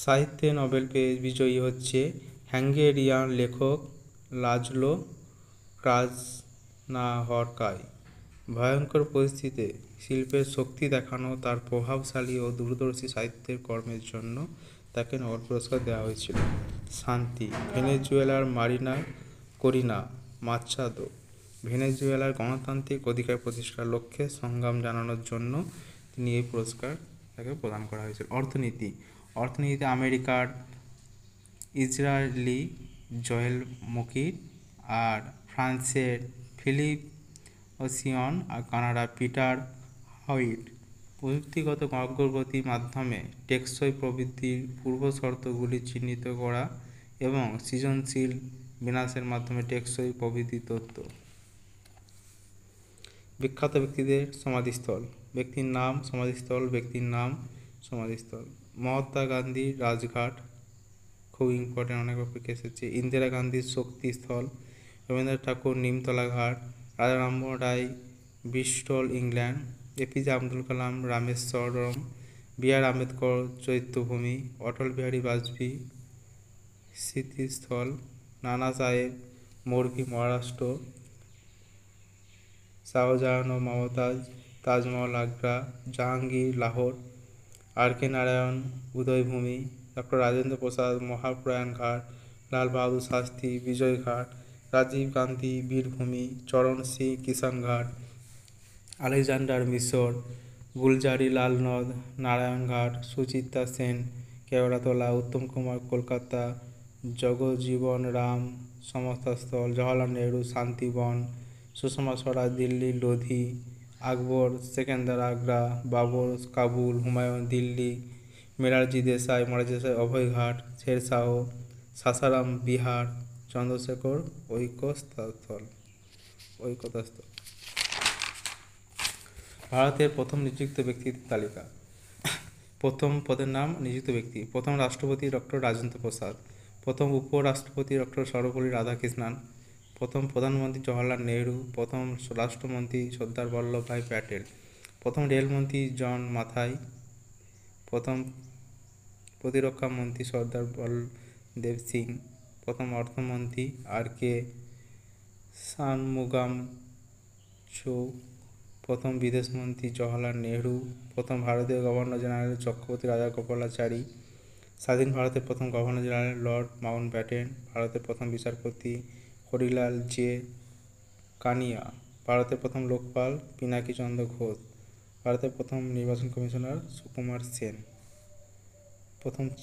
সাহিত্যে নোবেল বিজয়ী হচ্ছে হাঙ্গেরিয়ান লেখক লাজলো ক্রাজনাহরকাই। ভয়ঙ্কর পরিস্থিতিতে শিল্পের শক্তি দেখানো তার প্রভাবশালী ও দূরদর্শী সাহিত্যের কর্মের জন্য তাকে নোবেল পুরস্কার দেওয়া হয়েছিল। শান্তি, ভেনেজুয়েলার মারিনা করিনা মাচ্চাদো ভেনেজুয়েলার গণতান্ত্রিক অধিকার প্রতিষ্ঠার লক্ষ্যে সংগ্রাম জানানোর জন্য তিনি এই পুরস্কার তাকে প্রদান করা হয়েছিল। অর্থনীতিতে আমেরিকার ইসরায়েলি জোয়েল মুকির আর ফ্রান্সের ফিলিপ ওসিয়ন আর কানাডার পিটার হাউইট প্রযুক্তিগত অগ্রগতির মাধ্যমে টেকসই প্রবৃদ্ধির পূর্বশর্তগুলি চিহ্নিত করা এবং সৃজনশীল বিনাশের মাধ্যমে টেকসই প্রবৃদ্ধির তত্ত্ব। বিখ্যাত ব্যক্তিদের সমাধিস্থল, ব্যক্তির নাম, সমাধিস্থল, ব্যক্তির নাম, সমাধিস্থল। মহাত্মা গান্ধীর রাজঘাট, খুব ইম্পর্টেন্ট, অনেক অপেক্ষা এসেছে। ইন্দিরা গান্ধীর শক্তিস্থল, রবীন্দ্রনাথ ঠাকুর নিমতলা ঘাট, রাজা Rammohan Roy Bristol England, APJ Abdul Kalam Rameswaram, B আর আম্বেদকর চৈত্যভূমি, অটল বিহারী বাজপেয়ী স্মৃতিস্থল, নানা সাহেব মোরভি মহারাষ্ট্র, শাহজাহান ও মমতাজ তাজমহল আগ্রা, জাহাঙ্গীর লাহোর, আর কে নারায়ণ উদয়ভূমি, ডক্টর রাজেন্দ্র প্রসাদ মহাপ্রয়াণ ঘাট, লাল বাহাদুর শাস্ত্রী বিজয় ঘাট, রাজীব গান্ধী বীরভূমি, চরণ সিং কিষান ঘাট, আলেকজান্ডার মিশর, গুলজারি লাল নদ নারায়ণঘাট, সুচিত্রা সেন কেওড়াতলা, উত্তম কুমার কলকাতা, জগজীবন রাম সমতাস্থল, জওহরলাল নেহরু শান্তিবন, সুষমা স্বরাজ দিল্লি লোধি, আকবর সেকেন্দার আগ্রা, বাবর কাবুল, হুমায়ুন দিল্লি, মোরারজি দেশাই অভয়ঘাট, শেরশাহ সাসারাম বিহার, চন্দ্রশেখর ঐকতাস্থল। ভারতের প্রথম নিযুক্ত ব্যক্তিদের তালিকা। প্রথম পদের নাম নিযুক্ত ব্যক্তি: প্রথম রাষ্ট্রপতি ডক্টর রাজেন্দ্র প্রসাদ, প্রথম উপরাষ্ট্রপতি ডক্টর সর্বপল্লী রাধাকৃষ্ণন, প্রথম প্রধানমন্ত্রী জওহরলাল নেহরু, প্রথম রাষ্ট্রমন্ত্রী সর্দার বল্লভভাই প্যাটেল, প্রথম রেলমন্ত্রী জন মাথাই, প্রথম প্রতিরক্ষা মন্ত্রী সর্দার বলদেব সিং, প্রথম অর্থমন্ত্রী আর কে শানমুগাম চৌ, প্রথম বিদেশমন্ত্রী জওহরলাল নেহরু, প্রথম ভারতীয় গভর্নর জেনারেল চক্রবর্তী রাজাগোপালাচারী, স্বাধীন ভারতের প্রথম গভর্নর জেনারেল লর্ড মাউন্টব্যাটেন, ভারতের প্রথম বিচারপতি হরিলাল জে কানিয়া, ভারতের প্রথম লোকপাল পিনাকি চন্দ্র ঘোষ, ভারতের প্রথম নির্বাচন কমিশনার সুকুমার সেন, প্রথম